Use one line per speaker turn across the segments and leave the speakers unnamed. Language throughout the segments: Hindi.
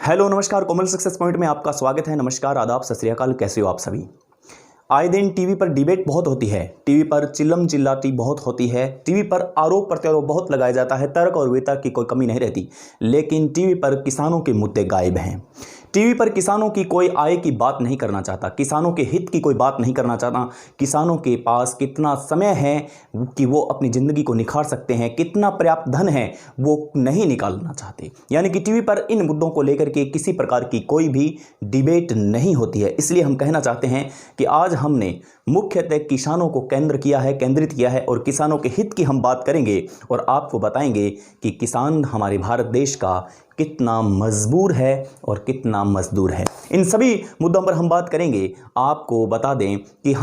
हेलो नमस्कार, कोमल सक्सेस पॉइंट में आपका स्वागत है। नमस्कार, आदाब, सत श्री अकाल। कैसे हो आप सभी। आए दिन टीवी पर डिबेट बहुत होती है, टीवी पर चिल्लम चिल्लाती बहुत होती है, टीवी पर आरोप प्रत्यारोप बहुत लगाया जाता है, तर्क और वितर्क की कोई कमी नहीं रहती। लेकिन टीवी पर किसानों के मुद्दे गायब हैं। टीवी पर किसानों की कोई आय की बात नहीं करना चाहता, किसानों के हित की कोई बात नहीं करना चाहता। किसानों के पास कितना समय है कि वो अपनी ज़िंदगी को निखार सकते हैं, कितना पर्याप्त धन है वो नहीं निकालना चाहते। यानी कि टीवी पर इन मुद्दों को लेकर के किसी प्रकार की कोई भी डिबेट नहीं होती है। इसलिए हम कहना चाहते हैं कि आज हमने मुख्यतः किसानों को केंद्रित किया है और किसानों के हित की हम बात करेंगे और आपको बताएंगे कि किसान हमारे भारत देश का कितना मजबूर है और कितना मजदूर है। इन सभी मुद्दों पर हम बात करेंगे। आपको बता दें कि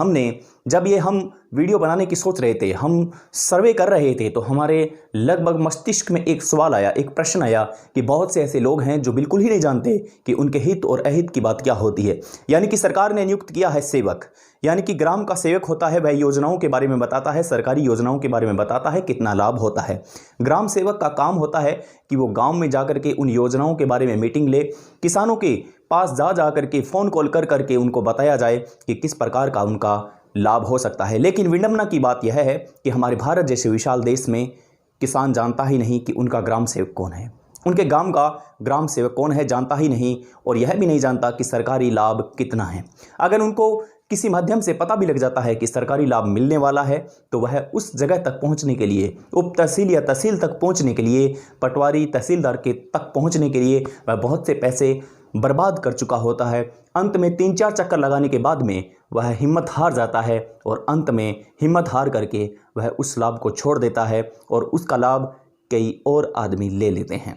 जब हम वीडियो बनाने की सोच रहे थे, हम सर्वे कर रहे थे, तो हमारे लगभग मस्तिष्क में एक सवाल आया, एक प्रश्न आया कि बहुत से ऐसे लोग हैं जो बिल्कुल ही नहीं जानते कि उनके हित और अहित की बात क्या होती है। यानी कि सरकार ने नियुक्त किया है सेवक, यानी कि ग्राम का सेवक होता है, वह योजनाओं के बारे में बताता है, सरकारी योजनाओं के बारे में बताता है, कितना लाभ होता है। ग्राम सेवक का काम होता है कि वो गांव में जाकर के उन योजनाओं के बारे में मीटिंग ले, किसानों के पास जा करके फ़ोन कॉल कर करके उनको बताया जाए कि किस प्रकार का उनका लाभ हो सकता है। लेकिन विडंबना की बात यह है कि हमारे भारत जैसे विशाल देश में किसान जानता ही नहीं कि उनका ग्राम सेवक कौन है, उनके गांव का ग्राम सेवक कौन है जानता ही नहीं, और यह भी नहीं जानता कि सरकारी लाभ कितना है। अगर उनको किसी माध्यम से पता भी लग जाता है कि सरकारी लाभ मिलने वाला है, तो वह उस जगह तक पहुंचने के लिए, उप तहसील या तहसील तक पहुंचने के लिए, पटवारी तहसीलदार के तक पहुंचने के लिए वह बहुत से पैसे बर्बाद कर चुका होता है। अंत में 3-4 चक्कर लगाने के बाद में वह हिम्मत हार जाता है और अंत में हिम्मत हार करके वह उस लाभ को छोड़ देता है और उसका लाभ कई और आदमी ले लेते हैं।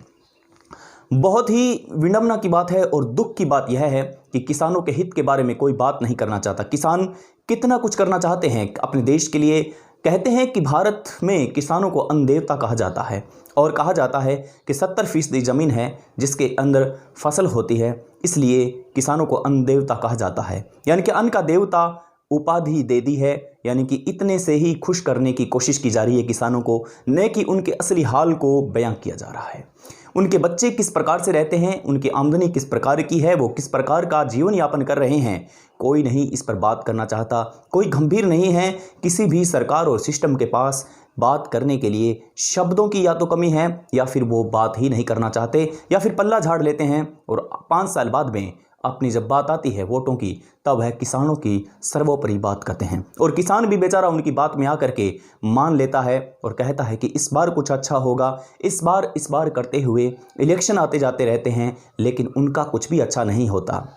बहुत ही विडंबना की बात है और दुख की बात यह है कि किसानों के हित के बारे में कोई बात नहीं करना चाहता। किसान कितना कुछ करना चाहते हैं अपने देश के लिए। कहते हैं कि भारत में किसानों को अन्न देवता कहा जाता है और कहा जाता है कि 70% ज़मीन है जिसके अंदर फसल होती है, इसलिए किसानों को अन्न देवता कहा जाता है। यानी कि अन्न का देवता उपाधि दे दी है। यानी कि इतने से ही खुश करने की कोशिश की जा रही है किसानों को, न कि उनके असली हाल को बयां किया जा रहा है। उनके बच्चे किस प्रकार से रहते हैं, उनकी आमदनी किस प्रकार की है, वो किस प्रकार का जीवन यापन कर रहे हैं, कोई नहीं इस पर बात करना चाहता। कोई गंभीर नहीं है। किसी भी सरकार और सिस्टम के पास बात करने के लिए शब्दों की या तो कमी है या फिर वो बात ही नहीं करना चाहते, या फिर पल्ला झाड़ लेते हैं और 5 साल बाद में अपनी जब बात आती है वोटों की, तब वह किसानों की सर्वोपरि बात करते हैं। और किसान भी बेचारा उनकी बात में आकर के मान लेता है और कहता है कि इस बार कुछ अच्छा होगा, इस बार करते हुए इलेक्शन आते जाते रहते हैं, लेकिन उनका कुछ भी अच्छा नहीं होता।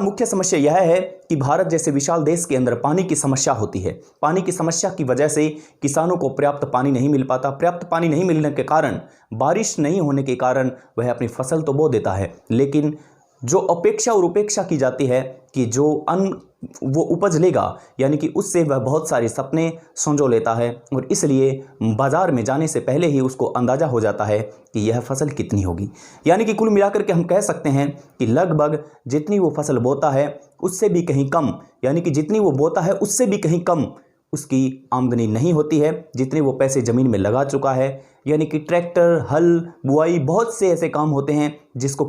मुख्य समस्या यह है कि भारत जैसे विशाल देश के अंदर पानी की समस्या होती है। पानी की समस्या की वजह से किसानों को पर्याप्त पानी नहीं मिल पाता। पर्याप्त पानी नहीं मिलने के कारण, बारिश नहीं होने के कारण वह अपनी फसल तो बो देता है, लेकिन जो अपेक्षा और उपेक्षा की जाती है कि जो अन्न वो उपज लेगा, यानी कि उससे वह बहुत सारे सपने संजो लेता है और इसलिए बाज़ार में जाने से पहले ही उसको अंदाज़ा हो जाता है कि यह फसल कितनी होगी। यानी कि कुल मिलाकर के हम कह सकते हैं कि लगभग जितनी वो फसल बोता है उससे भी कहीं कम, यानी कि जितनी वो बोता है उससे भी कहीं कम उसकी आमदनी नहीं होती है जितने वो पैसे ज़मीन में लगा चुका है। यानी कि ट्रैक्टर, हल, बुआई, बहुत से ऐसे काम होते हैं जिनको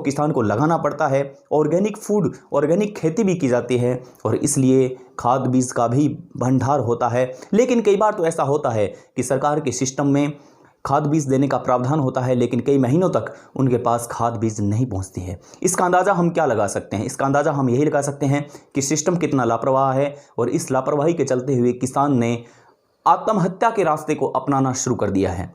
किसान को लगाना पड़ता है। ऑर्गेनिक खेती भी की जाती है और इसलिए खाद बीज का भी भंडार होता है। लेकिन कई बार तो ऐसा होता है कि सरकार के सिस्टम में खाद बीज देने का प्रावधान होता है, लेकिन कई महीनों तक उनके पास खाद बीज नहीं पहुंचती है। इसका अंदाज़ा हम क्या लगा सकते हैं? इसका अंदाज़ा हम यही लगा सकते हैं कि सिस्टम कितना लापरवाह है और इस लापरवाही के चलते हुए किसान ने आत्महत्या के रास्ते को अपनाना शुरू कर दिया है।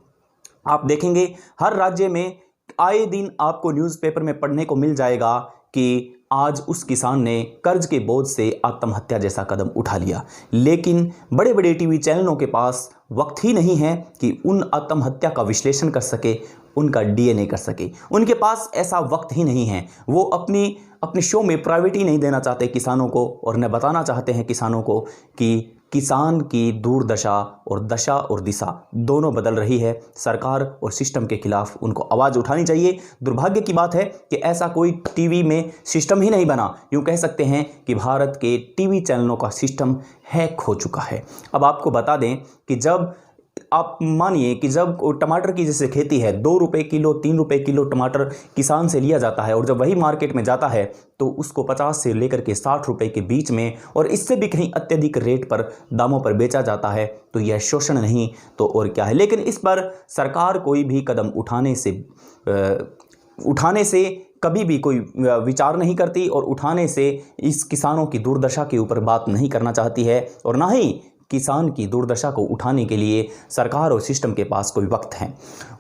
आप देखेंगे हर राज्य में आए दिन आपको न्यूज़पेपर में पढ़ने को मिल जाएगा कि आज उस किसान ने कर्ज के बोझ से आत्महत्या जैसा कदम उठा लिया। लेकिन बड़े बड़े टीवी चैनलों के पास वक्त ही नहीं है कि उन आत्महत्या का विश्लेषण कर सके, उनका डीएनए कर सके। उनके पास ऐसा वक्त ही नहीं है। वो अपने शो में प्राइवेटी नहीं देना चाहते किसानों को और न बताना चाहते हैं किसानों को कि किसान की दुर्दशा और दशा और दिशा दोनों बदल रही है। सरकार और सिस्टम के खिलाफ उनको आवाज़ उठानी चाहिए। दुर्भाग्य की बात है कि ऐसा कोई टीवी में सिस्टम ही नहीं बना। यूँ कह सकते हैं कि भारत के टीवी चैनलों का सिस्टम हैक हो चुका है। अब आपको बता दें कि जब आप मानिए कि जब टमाटर की जैसे खेती है, 2 रुपये किलो 3 रुपये किलो टमाटर किसान से लिया जाता है और जब वही मार्केट में जाता है तो उसको 50 से लेकर के 60 रुपये के बीच में और इससे भी कहीं अत्यधिक रेट पर दामों पर बेचा जाता है, तो यह शोषण नहीं तो और क्या है। लेकिन इस पर सरकार कोई भी कदम उठाने से कभी भी कोई विचार नहीं करती और उठाने से इस किसानों की दुर्दशा के ऊपर बात नहीं करना चाहती है और ना ही किसान की दुर्दशा को उठाने के लिए सरकार और सिस्टम के पास कोई वक्त है।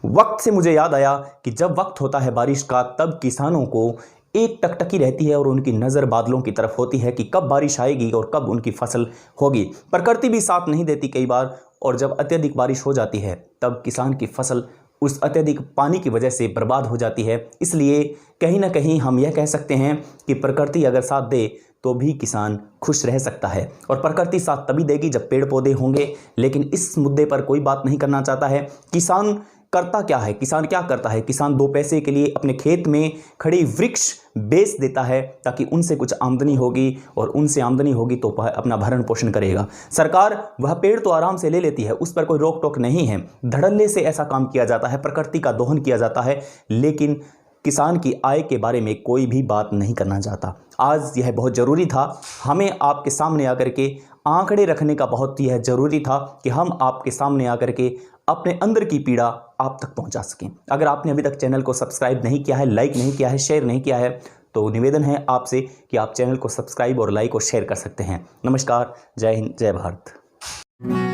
वक्त से मुझे याद आया कि जब वक्त होता है बारिश का, तब किसानों को एक टकटकी रहती है और उनकी नज़र बादलों की तरफ होती है कि कब बारिश आएगी और कब उनकी फसल होगी। प्रकृति भी साथ नहीं देती कई बार, और जब अत्यधिक बारिश हो जाती है तब किसान की फसल उस अत्यधिक पानी की वजह से बर्बाद हो जाती है। इसलिए कहीं ना कहीं हम यह कह सकते हैं कि प्रकृति अगर साथ दे तो भी किसान खुश रह सकता है, और प्रकृति साथ तभी देगी जब पेड़ पौधे होंगे। लेकिन इस मुद्दे पर कोई बात नहीं करना चाहता है। किसान करता क्या है, किसान क्या करता है? किसान 2 पैसे के लिए अपने खेत में खड़ी वृक्ष बेच देता है ताकि उनसे कुछ आमदनी होगी, और उनसे आमदनी होगी तो वह अपना भरण पोषण करेगा। सरकार वह पेड़ तो आराम से ले लेती है, उस पर कोई रोक टोक नहीं है। धड़ल्ले से ऐसा काम किया जाता है, प्रकृति का दोहन किया जाता है, लेकिन किसान की आय के बारे में कोई भी बात नहीं करना चाहता। आज यह बहुत ज़रूरी था, हमें आपके सामने आकर के आंकड़े रखने का बहुत यह ज़रूरी था कि हम आपके सामने आकर के अपने अंदर की पीड़ा आप तक पहुंचा सकें। अगर आपने अभी तक चैनल को सब्सक्राइब नहीं किया है, लाइक नहीं किया है, शेयर नहीं किया है, तो निवेदन है आपसे कि आप चैनल को सब्सक्राइब और लाइक और शेयर कर सकते हैं। नमस्कार, जय हिंद, जय भारत।